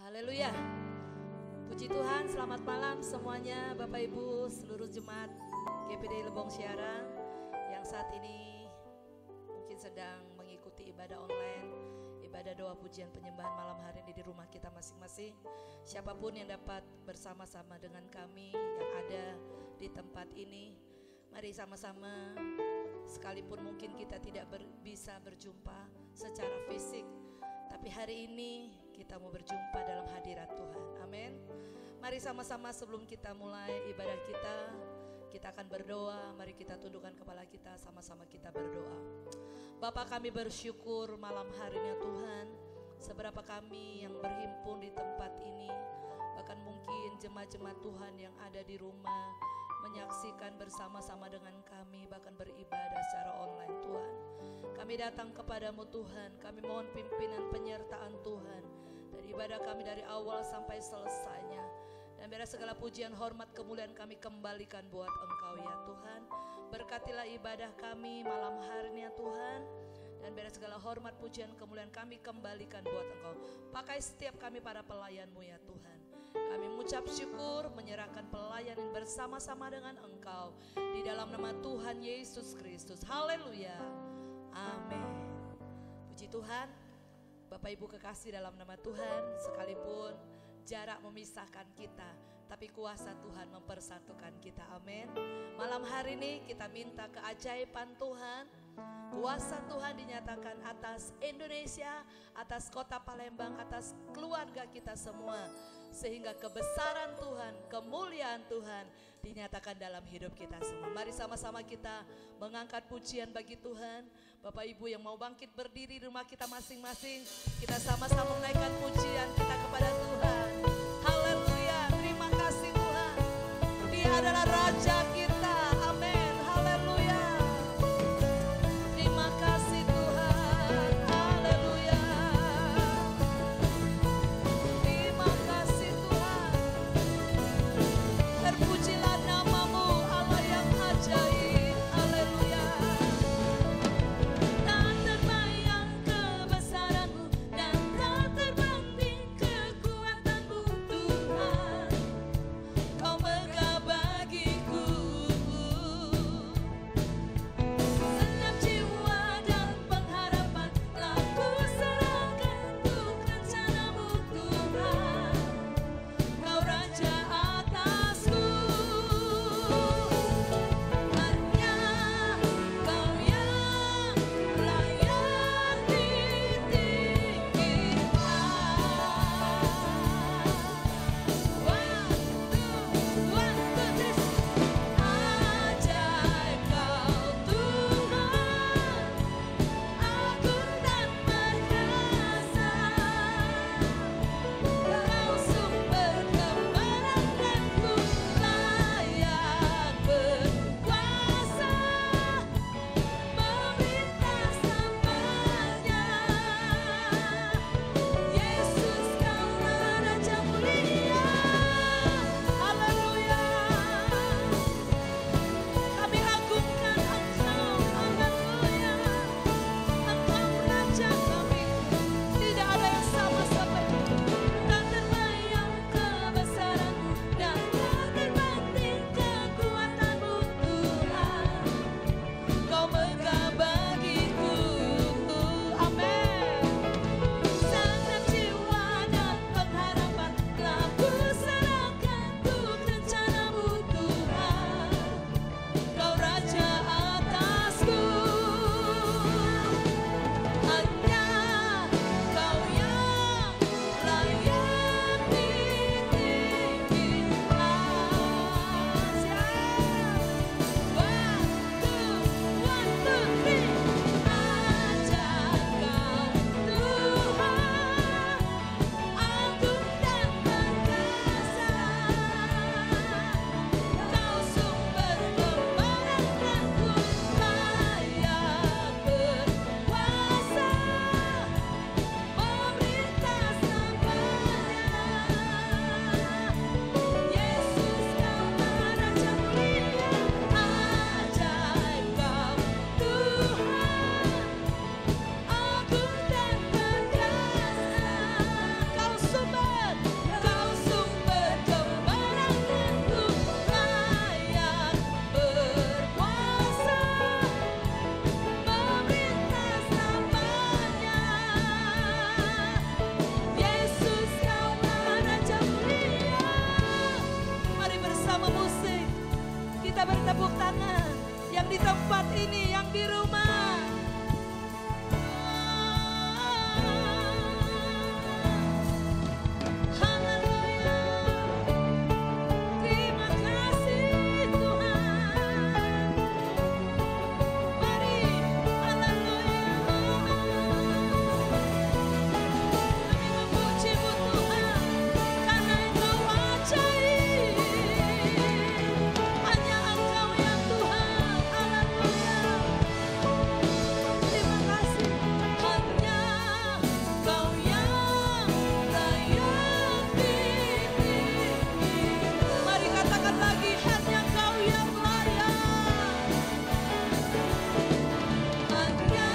Haleluya. Puji Tuhan, selamat malam semuanya Bapak Ibu, seluruh jemaat GPD Lebong Siaran yang saat ini mungkin sedang mengikuti ibadah online, ibadah doa pujian penyembahan malam hari ini di rumah kita masing-masing. Siapapun yang dapat bersama-sama dengan kami yang ada di tempat ini, mari sama-sama, sekalipun mungkin kita tidak bisa berjumpa secara fisik, tapi hari ini kita mau berjumpa dalam hadirat Tuhan. Amin. Mari sama-sama sebelum kita mulai ibadah kita akan berdoa. Mari kita tundukkan kepala kita, sama-sama kita berdoa. Bapa, kami bersyukur malam hari ini Tuhan, seberapa kami yang berhimpun di tempat ini, bahkan mungkin jemaat-jemaat Tuhan yang ada di rumah menyaksikan bersama-sama dengan kami, bahkan beribadah secara online Tuhan. Kami datang kepadamu Tuhan, kami mohon pimpinan penyertaan Tuhan dari ibadah kami dari awal sampai selesainya. Dan biarlah segala pujian, hormat, kemuliaan kami kembalikan buat Engkau ya Tuhan. Berkatilah ibadah kami malam hari ini ya Tuhan. Dan biarlah segala hormat, pujian, kemuliaan kami kembalikan buat Engkau. Pakai setiap kami para pelayan-Mu ya Tuhan. Kami mengucap syukur, menyerahkan pelayanan bersama-sama dengan Engkau di dalam nama Tuhan Yesus Kristus. Haleluya. Amin. Puji Tuhan. Bapak Ibu kekasih dalam nama Tuhan, sekalipun jarak memisahkan kita, tapi kuasa Tuhan mempersatukan kita. Amin. Malam hari ini kita minta keajaiban Tuhan. Kuasa Tuhan dinyatakan atas Indonesia, atas kota Palembang, atas keluarga kita semua. Sehingga kebesaran Tuhan, kemuliaan Tuhan dinyatakan dalam hidup kita semua. Mari sama-sama kita mengangkat pujian bagi Tuhan. Bapak Ibu yang mau bangkit berdiri di rumah kita masing-masing, kita sama-sama menaikkan pujian kita kepada Tuhan. Haleluya, terima kasih Tuhan. Dia adalah Raja kita. Amin, haleluya. Terima kasih Tuhan, haleluya. Terima kasih Tuhan. Terpujilah namamu Allah yang ajaib, haleluya. Tak terbayang kebesaranmu dan tak terbanding kekuatanmu Tuhan. Kau megah bagiku ini yang di rumah. Haleluya. Terima kasih Tuhan. Mari, haleluya. Kami memuji-Mu Tuhan, karena Engkau ajaib. Hanya Engkau yang Tuhan, haleluya. Terima kasih, hanya Engkau yang layak dipuji. Mari katakan lagi, hanya Engkau yang layak. Hanya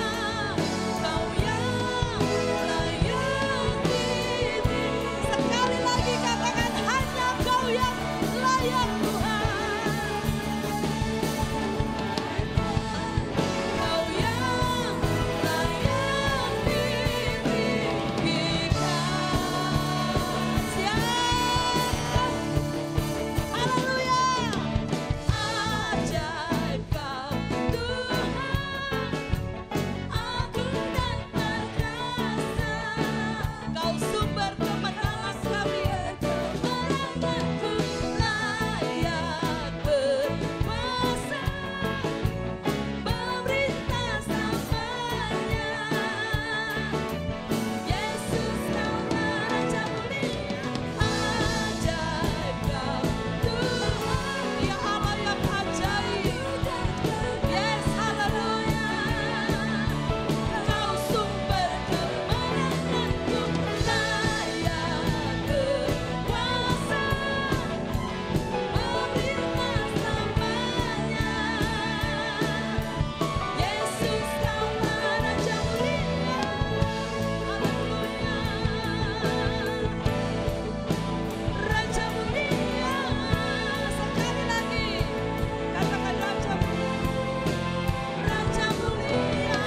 Engkau yang layak dipuji. Sekali lagi katakan, hanya Engkau yang layak Tuhan. Engkau yang layak diberikan. Siap. Haleluya. Ajaib Kau Tuhan, agung dan perkasa. Kau sumber kemenangan kami, kemenanganku layak berkuasa, memerintah selamanya. Yesus Kaulah Raja mulia, ajaib Kau Tuhan, Ya Allah yang ajaib. Yes, haleluya. Kau sumber kemenanganku, layak berkuasa, memerintah selamanya. Yesus Kaulah Raja mulia, haleluya. Raja mulia, sekali lagi katakan Raja mulia, Raja mulia.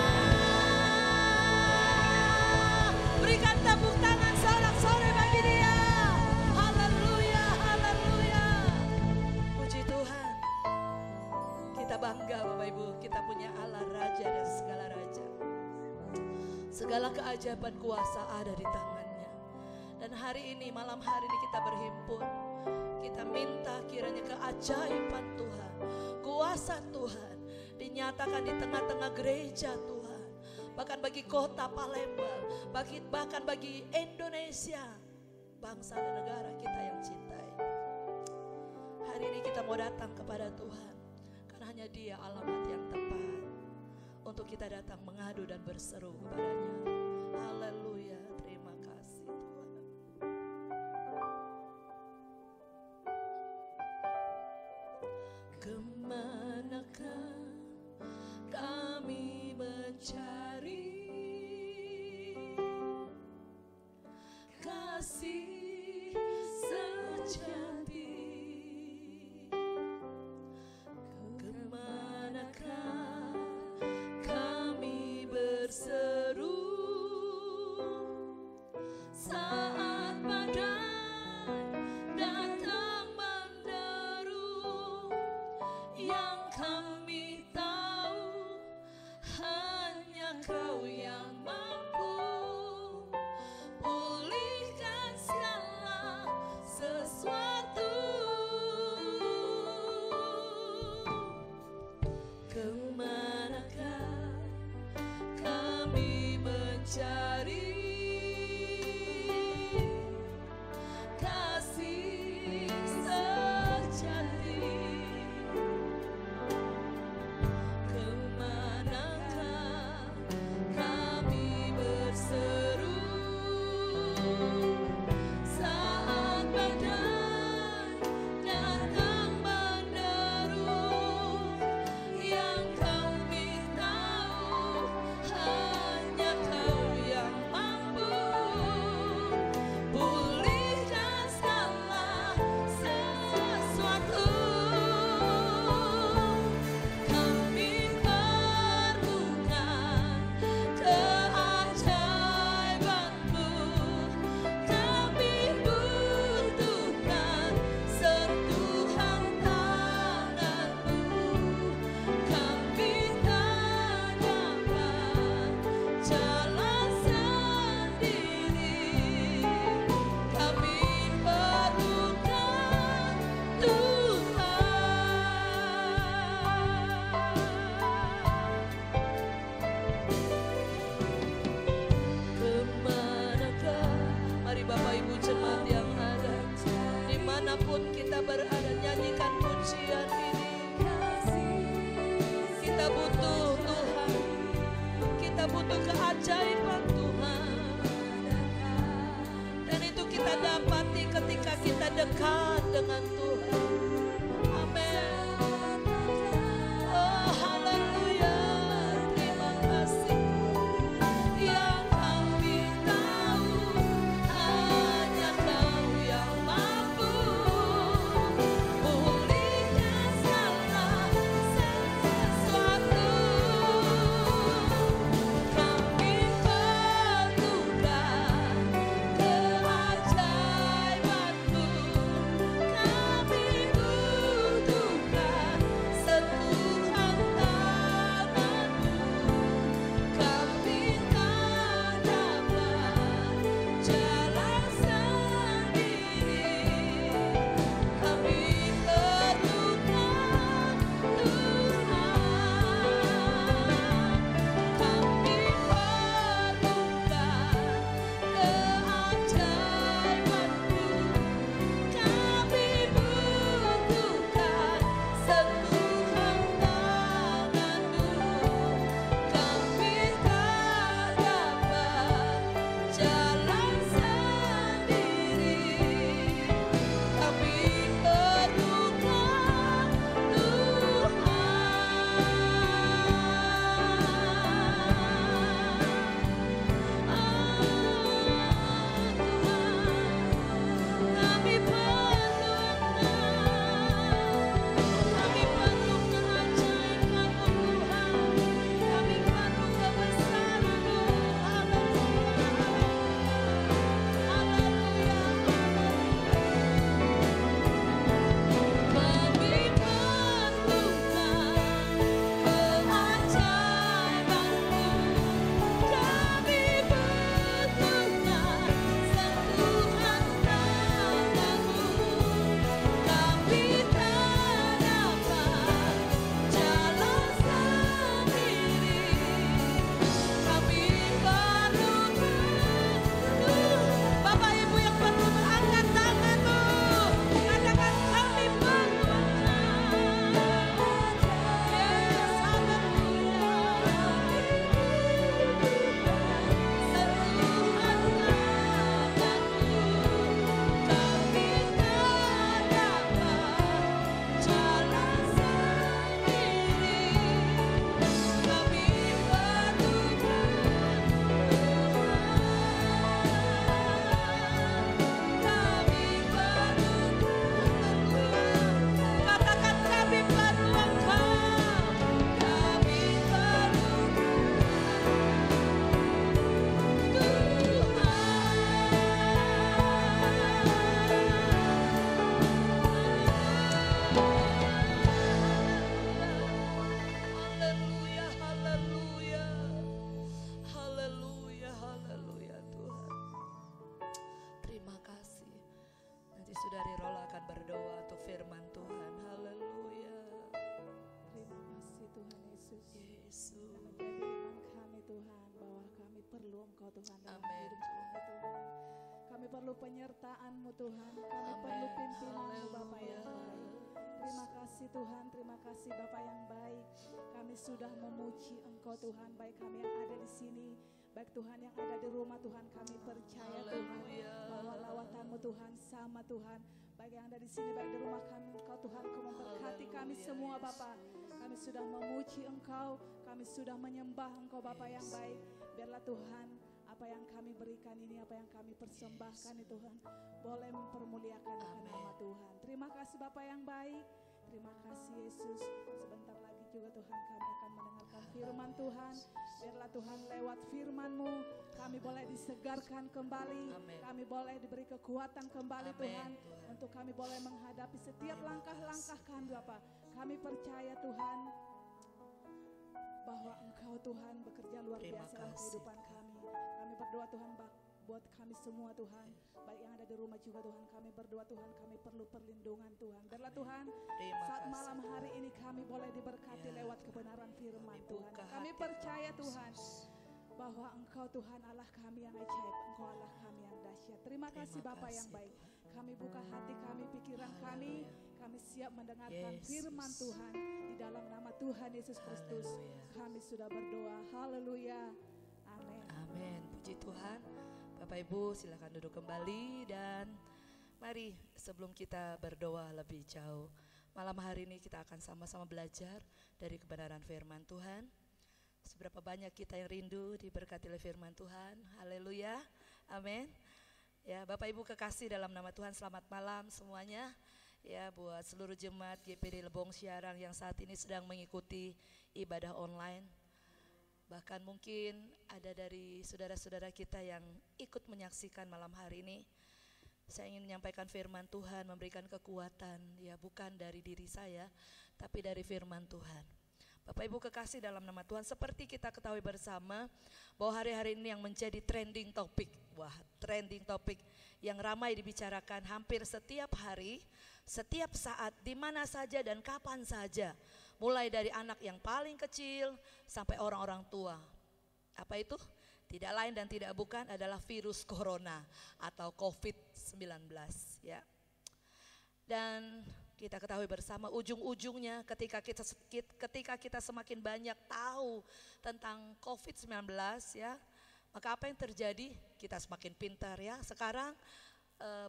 Berikan tepuk tangan sorak-sorai bagi Dia. Haleluya, haleluya. Puji Tuhan. Kita bangga Bapak Ibu, kita punya Allah Raja dan segala raja. Segala keajaiban kuasa ada di tangannya. Dan hari ini, malam hari ini kita berhimpun. Kita minta kiranya keajaiban Tuhan, kuasa Tuhan dinyatakan di tengah-tengah gereja Tuhan. Bahkan bagi kota Palembang, bahkan bagi Indonesia, bangsa dan negara kita yang cintai. Hari ini kita mau datang kepada Tuhan, karena hanya Dia alamat yang tepat untuk kita datang mengadu dan berseru kepadanya. Haleluya, terima kasih Tuhan. Kemanakah kami mencari kasih sejati? Kemanakah kami berseru Ibu jemaat yang ada, dimanapun kita berada, nyanyikan pujian ini. Kita butuh Tuhan, kita butuh keajaiban Tuhan, dan itu kita dapati ketika kita dekat dengan Tuhan. Amin. Oh haleluya, terima kasih. Yang kami tahu hanya Kau yang mampu pulihkan segala sesuatu. Kami perlukan keajaiban-Mu, kami butuhkan sentuhan tangan-Mu. Kami tak dapat jalan sendiri, kami perlukan Tuhan. Kami perlukan keajaiban-Mu, kami butuhkan sentuhan tangan-Mu. Kami tak dapat jalan sendiri, kami perlukan kami perlu keajaiban-Mu Tuhan, kami perlu kebesaran-Mu. Haleluya, kami perlukan keajaiban-Mu, kami butuhkan sentuhan tangan-Mu. Kami tak dapat jalan sendiri, kami perlukan Tuhan. Bapak Ibu yang perlu angkat tangan-Mu, katakan kami perlukan. Yes, haleluya. Sentuhan tangan-Mu, kami tak dapat jalan sendiri, kami perlukan katakan kami perlu Engkau, kami perlu Haleluya, haleluya, haleluya, haleluya Tuhan. Terima kasih. Nanti Saudari Rola akan berdoa untuk firman Tuhan. Haleluya. Terima kasih Tuhan Yesus. Yesus. Menjadi iman kami Tuhan, bahwa kami perlu Engkau Tuhan dalam Amin. hidup kami Tuhan. Kami perlu penyertaan-Mu Tuhan. Kami Amin. perlu pimpinan-Mu Bapa Haleluya. yang baik. Terima kasih Tuhan, terima kasih Bapa yang baik. Kami sudah memuji Engkau Tuhan, baik kami yang ada di sini, baik Tuhan yang ada di rumah Tuhan. Kami percaya Tuhan Haleluya. bahwa lawatan-Mu Tuhan sama Tuhan. Baik yang ada di sini, baik di rumah kami, Engkau Tuhan, Kau memberkati kami Haleluya, semua Yesus. Bapa. Kami sudah memuji Engkau, kami sudah menyembah Engkau Bapa yang baik. Biarlah Tuhan, apa yang kami berikan ini, apa yang kami persembahkan ini Tuhan, boleh mempermuliakan akan nama Tuhan. Terima kasih Bapa yang baik, terima kasih Yesus. Sebentar lagi juga Tuhan kami akan mendengarkan firman Tuhan. Biarlah Tuhan lewat firman-Mu kami boleh disegarkan kembali, Amin. kami boleh diberi kekuatan kembali Amin, Tuhan, Tuhan. untuk kami boleh menghadapi setiap Terima langkah-langkah kasih. kami Bapa. Kami percaya Tuhan bahwa Engkau Tuhan bekerja luar Terima biasa dalam kasih, kehidupan kami. Kami berdoa Tuhan buat kami semua Tuhan, baik yang ada di rumah juga Tuhan, kami berdoa Tuhan, kami perlu perlindungan Tuhan. Biarlah Tuhan Terima saat kasih, malam Tuhan. hari ini kami boleh diberkati Ya, lewat kebenaran firman Kami Tuhan. buka Kami hati percaya kami, Tuhan Yesus. bahwa Engkau Tuhan Allah kami yang ajaib, Engkau Allah kami yang dahsyat. Terima kasih Bapa yang kasih, baik. Tuhan. Kami buka hati kami, pikiran kami siap mendengarkan Yesus. firman Tuhan. Di dalam nama Tuhan Yesus Kristus Haleluya. kami sudah berdoa. Haleluya. Amin. Amin. Puji Tuhan. Bapak Ibu silakan duduk kembali dan mari sebelum kita berdoa lebih jauh, malam hari ini kita akan sama-sama belajar dari kebenaran firman Tuhan. Seberapa banyak kita yang rindu diberkati oleh firman Tuhan. Haleluya. Amin. Ya, Bapak Ibu kekasih dalam nama Tuhan, selamat malam semuanya. Ya, buat seluruh jemaat GPD Lebong Siarang yang saat ini sedang mengikuti ibadah online. Bahkan mungkin ada dari saudara-saudara kita yang ikut menyaksikan malam hari ini. Saya ingin menyampaikan firman Tuhan, memberikan kekuatan, ya bukan dari diri saya, tapi dari firman Tuhan. Bapak Ibu kekasih dalam nama Tuhan, seperti kita ketahui bersama bahwa hari-hari ini yang menjadi trending topik, trending topik yang ramai dibicarakan hampir setiap hari, setiap saat, di mana saja dan kapan saja, mulai dari anak yang paling kecil sampai orang-orang tua. Apa itu? Tidak lain dan tidak bukan adalah virus corona atau COVID-19, ya. Dan kita ketahui bersama ujung-ujungnya ketika kita semakin banyak tahu tentang COVID-19, ya, maka apa yang terjadi? Kita semakin pintar, ya. Sekarang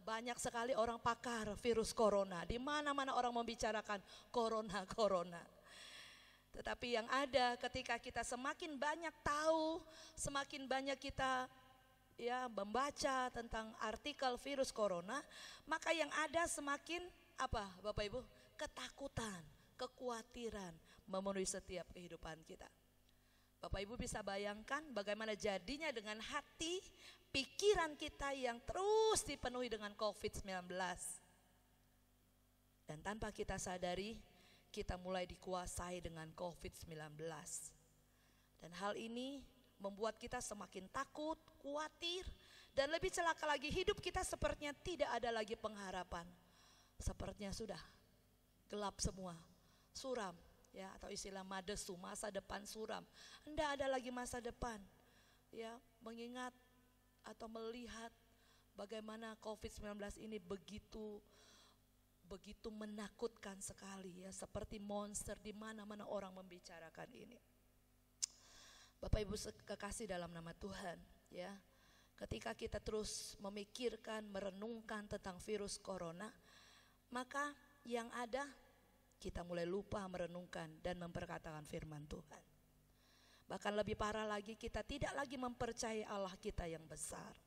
banyak sekali orang pakar virus corona. Di mana-mana orang membicarakan corona. Tetapi yang ada ketika kita semakin banyak tahu, semakin banyak kita ya membaca tentang artikel virus corona, maka yang ada semakin apa Bapak Ibu? Ketakutan, kekhawatiran memenuhi setiap kehidupan kita. Bapak Ibu bisa bayangkan bagaimana jadinya dengan hati, pikiran kita yang terus dipenuhi dengan COVID-19. Dan tanpa kita sadari, kita mulai dikuasai dengan COVID-19. Dan hal ini membuat kita semakin takut, khawatir, dan lebih celaka lagi hidup kita sepertinya tidak ada lagi pengharapan. Sepertinya sudah gelap semua, suram, ya, atau istilah madesu, masa depan suram. Tidak ada lagi masa depan, ya, mengingat atau melihat bagaimana COVID-19 ini begitu menakutkan sekali, ya, seperti monster di mana-mana orang membicarakan ini. Bapak Ibu kekasih dalam nama Tuhan, ya, ketika kita terus memikirkan, merenungkan tentang virus corona, maka yang ada kita mulai lupa merenungkan dan memperkatakan firman Tuhan. Bahkan lebih parah lagi, kita tidak lagi mempercayai Allah kita yang besar,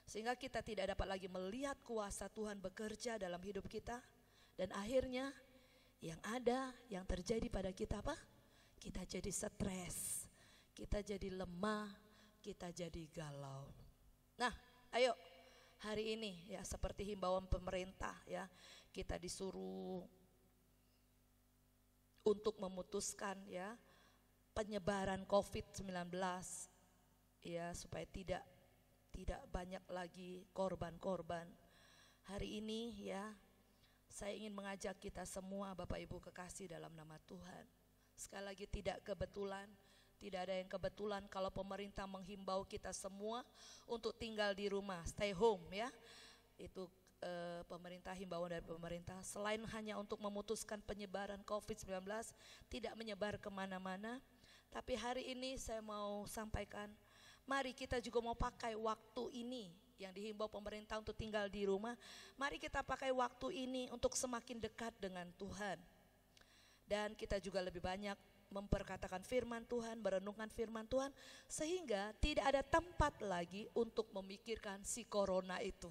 sehingga kita tidak dapat lagi melihat kuasa Tuhan bekerja dalam hidup kita. Dan akhirnya yang terjadi pada kita apa? Kita jadi stres, kita jadi lemah, kita jadi galau. Nah, ayo hari ini, ya, seperti himbauan pemerintah, ya, kita disuruh untuk memutuskan, ya, penyebaran COVID-19, ya, supaya tidak banyak lagi korban-korban. Hari ini, ya, saya ingin mengajak kita semua Bapak Ibu kekasih dalam nama Tuhan. Sekali lagi tidak ada yang kebetulan kalau pemerintah menghimbau kita semua untuk tinggal di rumah, stay home, ya. Itu pemerintah, himbauan dari pemerintah. Selain hanya untuk memutuskan penyebaran COVID-19 tidak menyebar kemana-mana, tapi hari ini saya mau sampaikan, mari kita juga mau pakai waktu ini yang dihimbau pemerintah untuk tinggal di rumah. Mari kita pakai waktu ini untuk semakin dekat dengan Tuhan. Dan kita juga lebih banyak memperkatakan firman Tuhan, merenungkan firman Tuhan, sehingga tidak ada tempat lagi untuk memikirkan si corona itu.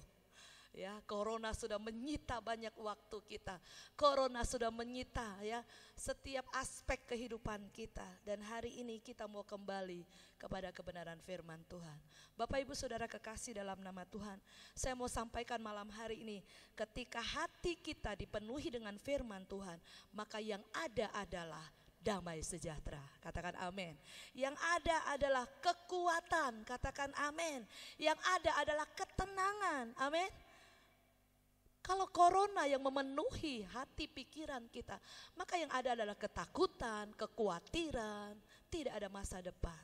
Ya, corona sudah menyita banyak waktu kita. Corona sudah menyita, ya, setiap aspek kehidupan kita. Dan hari ini kita mau kembali kepada kebenaran firman Tuhan. Bapak Ibu Saudara kekasih dalam nama Tuhan, saya mau sampaikan malam hari ini, ketika hati kita dipenuhi dengan firman Tuhan, maka yang ada adalah damai sejahtera. Katakan amin. Yang ada adalah kekuatan. Katakan amin. Yang ada adalah ketenangan. Amin. Kalau corona yang memenuhi hati pikiran kita, maka yang ada adalah ketakutan, kekhawatiran, tidak ada masa depan.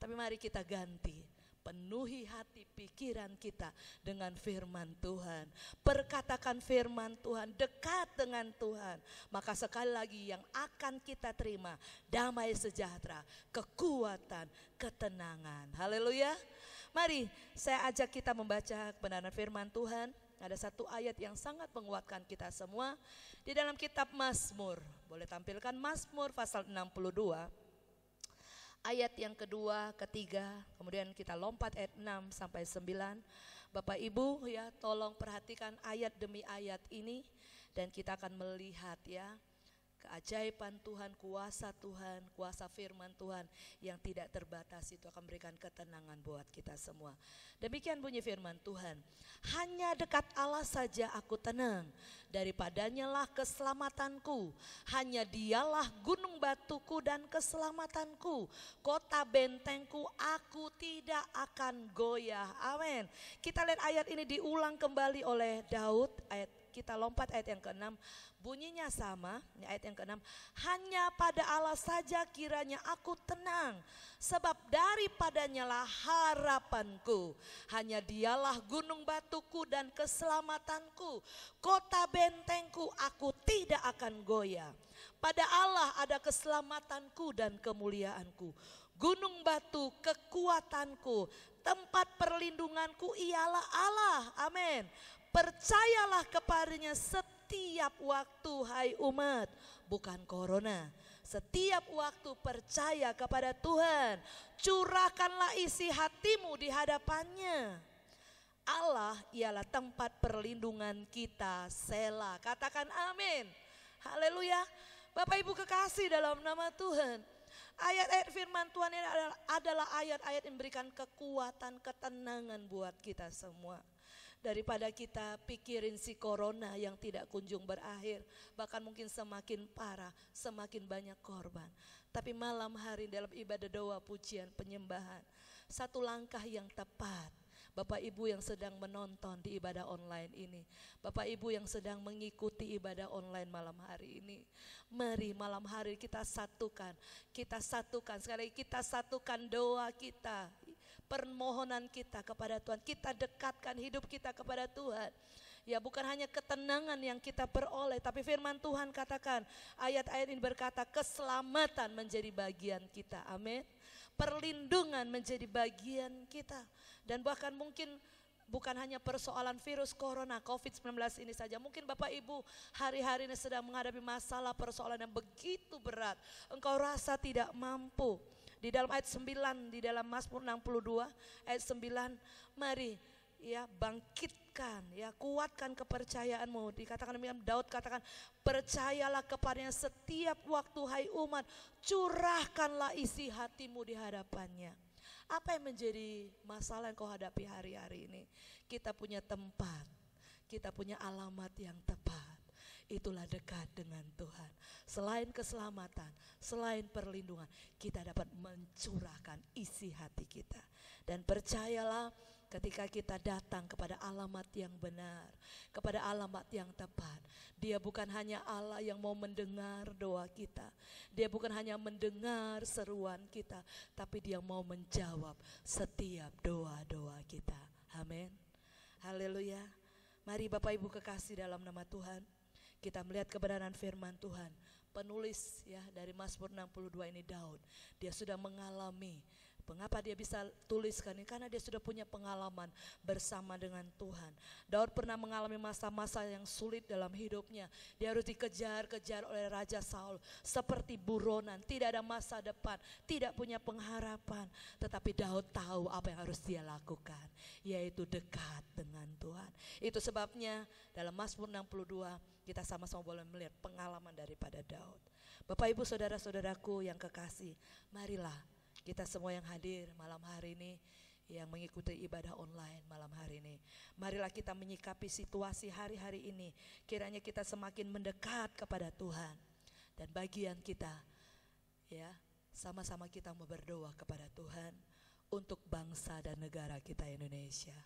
Tapi mari kita ganti, penuhi hati pikiran kita dengan firman Tuhan. Perkatakan firman Tuhan, dekat dengan Tuhan. Maka sekali lagi yang akan kita terima damai sejahtera, kekuatan, ketenangan. Haleluya. Mari saya ajak kita membaca kebenaran firman Tuhan. Ada satu ayat yang sangat menguatkan kita semua di dalam kitab Mazmur. Boleh tampilkan Mazmur pasal 62. Ayat yang kedua, ketiga, kemudian kita lompat ayat 6 sampai 9. Bapak Ibu ya, tolong perhatikan ayat demi ayat ini dan kita akan melihat ya keajaiban Tuhan, kuasa firman Tuhan yang tidak terbatas itu akan memberikan ketenangan buat kita semua. Demikian bunyi firman Tuhan. Hanya dekat Allah saja aku tenang, daripadanya lah keselamatanku. Hanya dialah gunung batuku dan keselamatanku, kota bentengku, aku tidak akan goyah. Amin. Kita lihat ayat ini diulang kembali oleh Daud. Kita lompat ayat yang ke-6, bunyinya sama, ayat yang ke-6. Hanya pada Allah saja kiranya aku tenang, sebab daripadanya lah harapanku. Hanya dialah gunung batuku dan keselamatanku, kota bentengku, aku tidak akan goyah. Pada Allah ada keselamatanku dan kemuliaanku. Gunung batu kekuatanku, tempat perlindunganku ialah Allah. Amin. Percayalah kepadanya setiap waktu, hai umat, bukan corona. Setiap waktu percaya kepada Tuhan. Curahkanlah isi hatimu di hadapannya. Allah ialah tempat perlindungan kita, Selah. Katakan amin. Haleluya. Bapak Ibu kekasih dalam nama Tuhan. Ayat-ayat firman Tuhan ini adalah ayat-ayat yang memberikan kekuatan, ketenangan buat kita semua. Daripada kita pikirin si corona yang tidak kunjung berakhir, bahkan mungkin semakin parah, semakin banyak korban. Tapi malam hari dalam ibadah doa, pujian, penyembahan, satu langkah yang tepat. Bapak Ibu yang sedang menonton di ibadah online ini, Bapak Ibu yang sedang mengikuti ibadah online malam hari ini, mari malam hari kita satukan, sekali lagi kita satukan doa kita, permohonan kita kepada Tuhan, kita dekatkan hidup kita kepada Tuhan. Ya, bukan hanya ketenangan yang kita peroleh, tapi firman Tuhan katakan, ayat-ayat ini berkata keselamatan menjadi bagian kita. Amin. Perlindungan menjadi bagian kita. Dan bahkan mungkin bukan hanya persoalan virus corona COVID-19 ini saja. Mungkin Bapak Ibu hari-hari ini sedang menghadapi masalah persoalan yang begitu berat. Engkau rasa tidak mampu. Di dalam ayat 9, di dalam Mazmur 62 ayat 9, mari ya bangkitkan, ya kuatkan kepercayaanmu. Dikatakan demikian, Daud katakan, percayalah kepadanya setiap waktu, hai umat, curahkanlah isi hatimu di hadapannya. Apa yang menjadi masalah yang kau hadapi hari-hari ini? Kita punya tempat, kita punya alamat yang tepat. Itulah dekat dengan Tuhan. Selain keselamatan, selain perlindungan, kita dapat mencurahkan isi hati kita. Dan percayalah, ketika kita datang kepada alamat yang benar, kepada alamat yang tepat, Dia bukan hanya Allah yang mau mendengar doa kita, Dia bukan hanya mendengar seruan kita, tapi Dia mau menjawab setiap doa-doa kita. Amin. Haleluya. Mari Bapak Ibu kekasih dalam nama Tuhan, kita melihat kebenaran firman Tuhan. Penulis ya dari Mazmur 62 ini Daud. Dia sudah mengalami. Mengapa dia bisa tuliskan ini? Karena dia sudah punya pengalaman bersama dengan Tuhan. Daud pernah mengalami masa-masa yang sulit dalam hidupnya. Dia harus dikejar-kejar oleh Raja Saul seperti buronan, tidak ada masa depan, tidak punya pengharapan. Tetapi Daud tahu apa yang harus dia lakukan, yaitu dekat dengan Tuhan. Itu sebabnya dalam Mazmur 62 kita sama-sama boleh melihat pengalaman daripada Daud. Bapak Ibu saudara-saudaraku yang kekasih, marilah kita semua yang hadir malam hari ini, yang mengikuti ibadah online malam hari ini, marilah kita menyikapi situasi hari-hari ini. Kiranya kita semakin mendekat kepada Tuhan. Dan bagian kita, ya, sama-sama kita mau berdoa kepada Tuhan untuk bangsa dan negara kita Indonesia,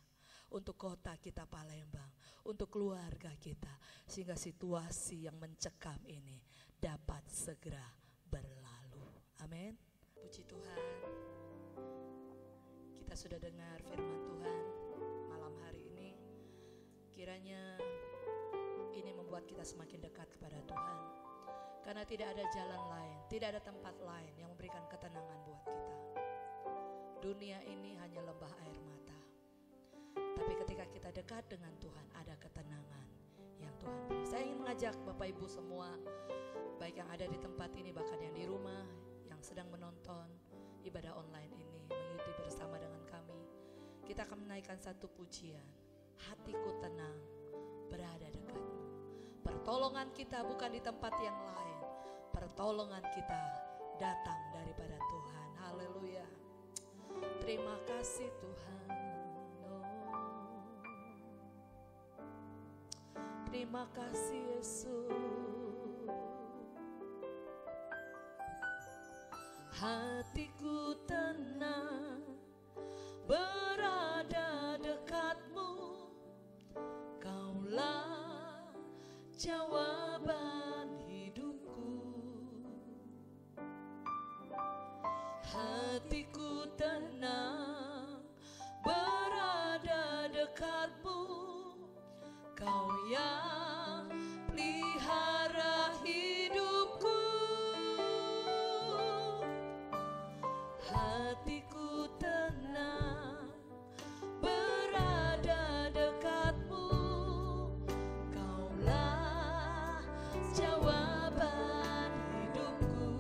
untuk kota kita Palembang, untuk keluarga kita, sehingga situasi yang mencekam ini dapat segera berlalu. Amin. Puji Tuhan. Kita sudah dengar firman Tuhan malam hari ini. Kiranya ini membuat kita semakin dekat kepada Tuhan. Karena tidak ada jalan lain, tidak ada tempat lain yang memberikan ketenangan buat kita. Dunia ini hanya lembah air mata. Tapi ketika kita dekat dengan Tuhan, ada ketenangan yang Tuhan beri. Saya ingin mengajak Bapak Ibu semua, baik yang ada di tempat ini, bahkan yang di rumah, yang sedang menonton ibadah online ini, mengikuti bersama dengan kami. Kita akan menaikkan satu pujian. Hatiku tenang, berada dekatmu. Pertolongan kita bukan di tempat yang lain. Pertolongan kita datang daripada Tuhan. Haleluya. Terima kasih Tuhan. Terima kasih Yesus. Hatiku tenang, berada dekatmu. Kaulah jawaban hidupku. Hatiku tenang, berada dekatmu. Kau yang pelihara hidupku. Hatiku tenang, berada dekatmu. Kaulah jawaban hidupku.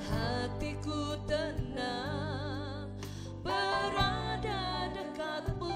Hatiku tenang, berada dekatmu.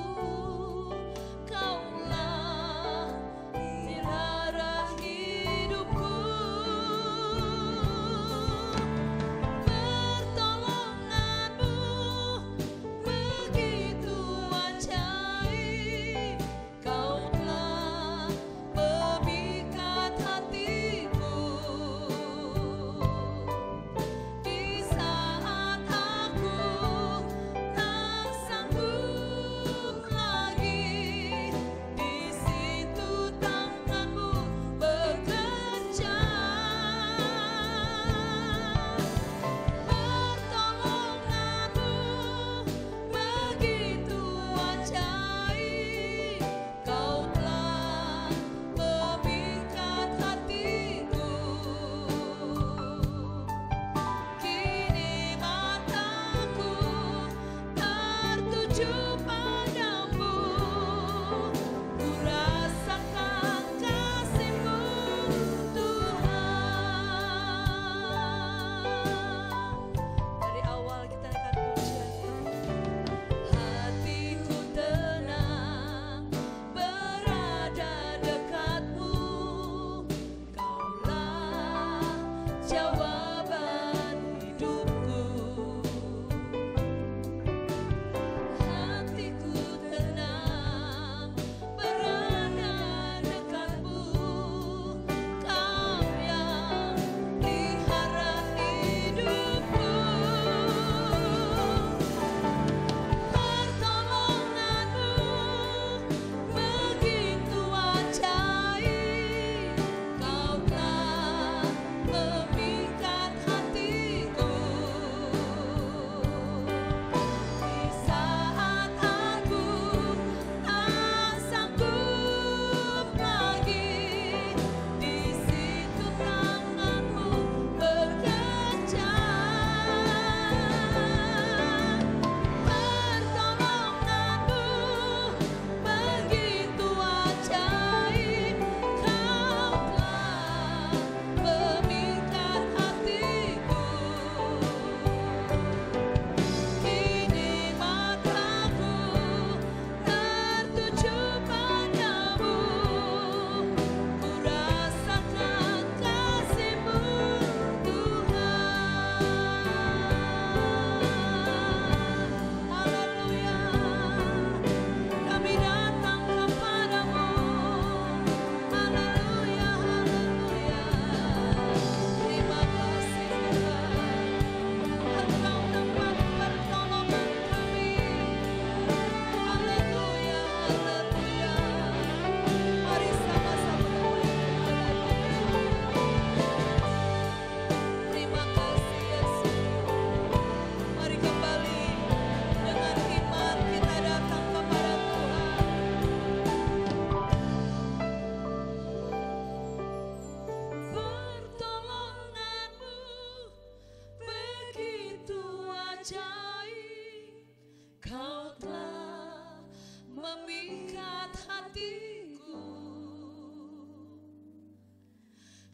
mengikat hatiku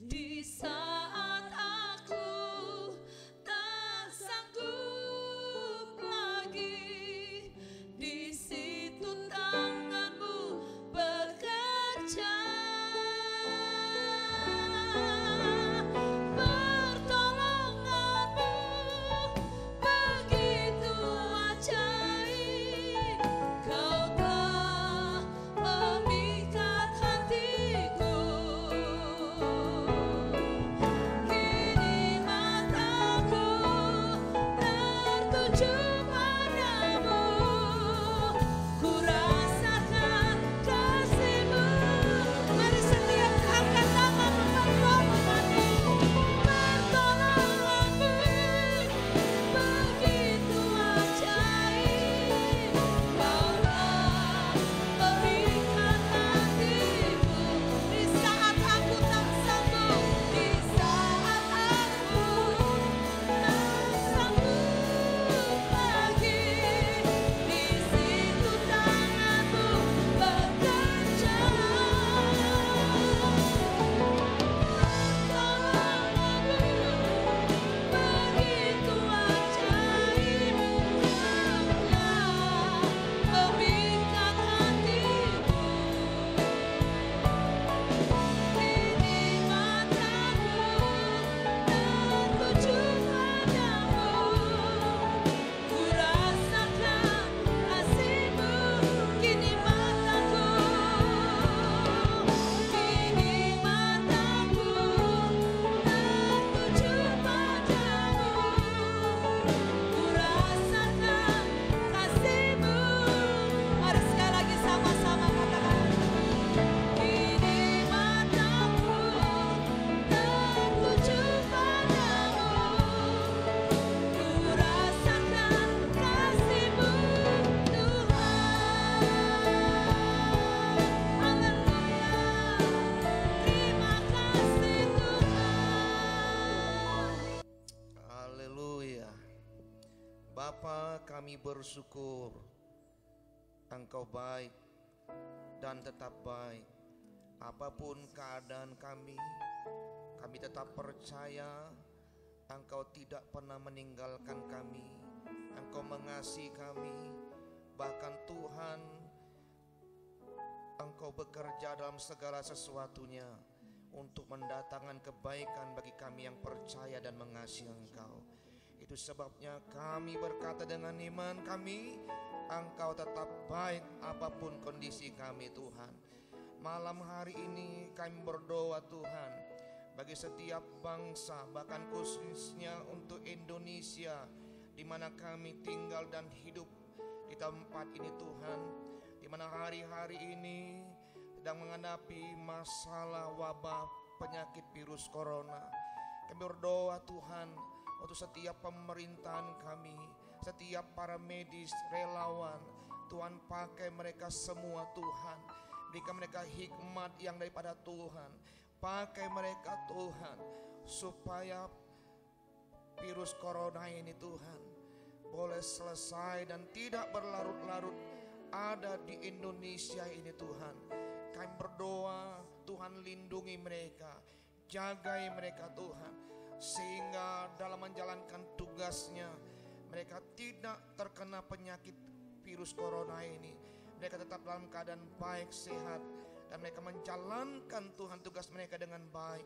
di saat aku tak sanggup lagi. Di situ tanganmu bekerja, pertolonganmu begitu ajaib. Kau telah memikat hatiku, kini mataku tertuju padamu. Ku rasakan kasih-Mu. Mari setiap angkat tangan pertolongan-Mu, pertolongan-Mu begitu ajaib. Kau telah memikat hatiku di saat aku tak sanggup, di saat aku tak sanggup lagi. Di situ tanganmu bekerja, pertolonganmu begitu ajaib. Kau telah memikat hatiku, kini mataku tertuju padamu. Ku rasakan kasih-Mu, kini mataku tertuju padamu. Ku rasakan kasih-Mu. Mari sekali lagi sama-sama katakan, kini mataku tertuju padamu. Ku rasakan kasih-Mu, Tuhan. Haleluya. Terima kasih Tuhan. Haleluya. Bapa, kami bersyukur Engkau baik dan tetap baik. Apapun keadaan kami tetap percaya Engkau tidak pernah meninggalkan kami. Engkau mengasihi kami. Bahkan Tuhan, Engkau bekerja dalam segala sesuatunya untuk mendatangkan kebaikan bagi kami yang percaya dan mengasihi Engkau. Itu sebabnya kami berkata dengan iman kami, Engkau tetap baik apapun kondisi kami Tuhan. Malam hari ini kami berdoa Tuhan, bagi setiap bangsa, bahkan khususnya untuk Indonesia, di mana kami tinggal dan hidup di tempat ini Tuhan, di mana hari-hari ini sedang menghadapi masalah wabah penyakit virus corona. Kami berdoa Tuhan untuk setiap pemerintahan kami, setiap para medis, relawan, Tuhan pakai mereka semua Tuhan. Berikan mereka hikmat yang daripada Tuhan. Pakai mereka Tuhan, supaya virus corona ini Tuhan boleh selesai dan tidak berlarut-larut ada di Indonesia ini Tuhan. Kami berdoa Tuhan lindungi mereka, jagai mereka Tuhan, sehingga dalam menjalankan tugasnya mereka tidak terkena penyakit virus corona ini. Mereka tetap dalam keadaan baik, sehat, dan mereka menjalankan Tuhan tugas mereka dengan baik.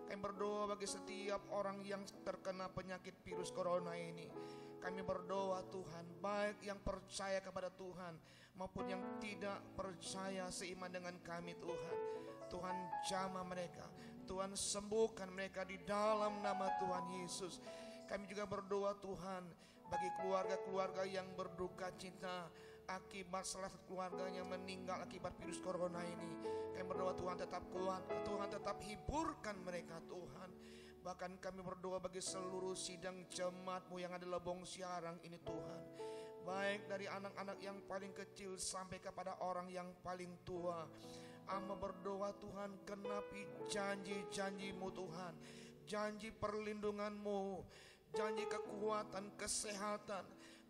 Kami berdoa bagi setiap orang yang terkena penyakit virus corona ini. Kami berdoa Tuhan, baik yang percaya kepada Tuhan maupun yang tidak percaya seiman dengan kami Tuhan. Tuhan jamah mereka, Tuhan sembuhkan mereka di dalam nama Tuhan Yesus. Kami juga berdoa Tuhan bagi keluarga-keluarga yang berduka cita akibat salah satu keluarganya meninggal akibat virus corona ini. Kami berdoa Tuhan tetap kuat, Tuhan tetap hiburkan mereka Tuhan. Bahkan kami berdoa bagi seluruh sidang jemaat-Mu yang ada di Lebong Siarang ini Tuhan, baik dari anak-anak yang paling kecil sampai kepada orang yang paling tua. Amba berdoa Tuhan, genapi janji-janji-Mu Tuhan, janji perlindungan-Mu, janji kekuatan, kesehatan.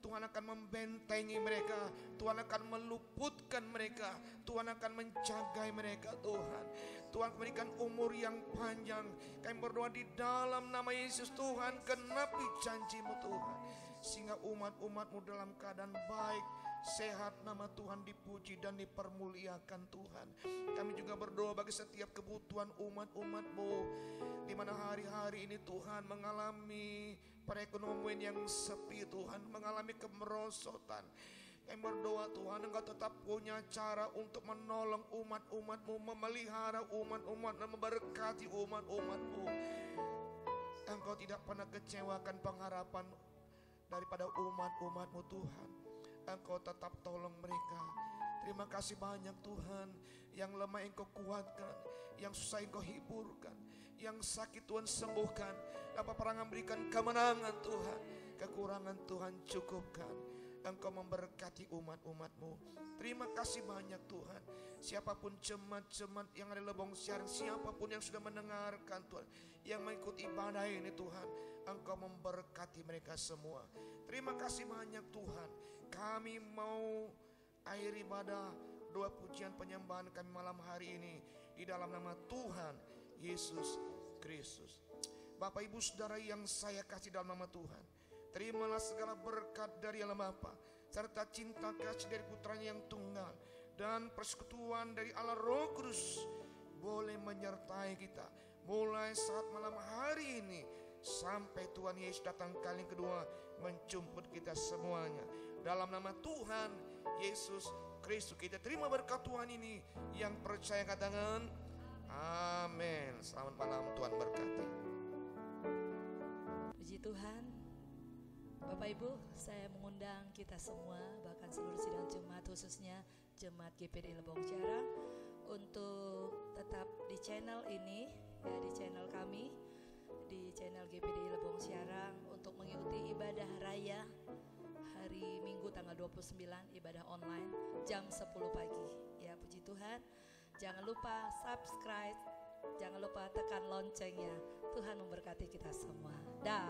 Tuhan akan membentengi mereka, Tuhan akan meluputkan mereka, Tuhan akan menjaga mereka Tuhan. Tuhan berikan umur yang panjang. Kami berdoa di dalam nama Yesus Tuhan, genapi janji-Mu Tuhan, sehingga umat-umat-Mu dalam keadaan baik, sehat, nama Tuhan dipuji dan dipermuliakan Tuhan. Kami juga berdoa bagi setiap kebutuhan umat-umat-Mu, di mana hari-hari ini Tuhan mengalami perekonomian yang sepi Tuhan, mengalami kemerosotan. Kami berdoa Tuhan, Engkau tetap punya cara untuk menolong umat-umat-Mu, memelihara umat-umat dan memberkati umat-umat-Mu. Engkau tidak pernah kecewakan pengharapan daripada umat-umat-Mu Tuhan. Engkau tetap tolong mereka. Terima kasih banyak Tuhan. Yang lemah Engkau kuatkan, yang susah Engkau hiburkan, yang sakit Tuhan sembuhkan. Dapat perangan berikan kemenangan Tuhan, kekurangan Tuhan cukupkan. Engkau memberkati umat-umat-Mu. Terima kasih banyak Tuhan. Siapapun jemaat-jemaat yang ada di Lebong Siaran, siapapun yang sudah mendengarkan Tuhan, yang mengikuti ibadah ini Tuhan, Engkau memberkati mereka semua. Terima kasih banyak Tuhan. Kami mau akhir ibadah doa pujian penyembahan kami malam hari ini di dalam nama Tuhan Yesus Kristus. Bapak Ibu Saudara yang saya kasih dalam nama Tuhan, terimalah segala berkat dari Allah Bapa, serta cinta kasih dari putranya yang tunggal, dan persekutuan dari Allah Roh Kudus boleh menyertai kita mulai saat malam hari ini sampai Tuhan Yesus datang kali kedua menjemput kita semuanya. Dalam nama Tuhan Yesus Kristus kita terima berkat Tuhan ini. Yang percaya katakan amin. Selamat malam, Tuhan berkati. Puji Tuhan. Bapak Ibu, saya mengundang kita semua, bahkan seluruh sidang jemaat, khususnya jemaat GPD Lebong Siarang, untuk tetap di channel ini, ya, di channel kami, di channel GPD Lebong Siarang, untuk mengikuti ibadah raya hari Minggu tanggal 29, ibadah online jam 10 pagi. Ya, puji Tuhan. Jangan lupa subscribe, jangan lupa tekan loncengnya. Tuhan memberkati kita semua. Dah.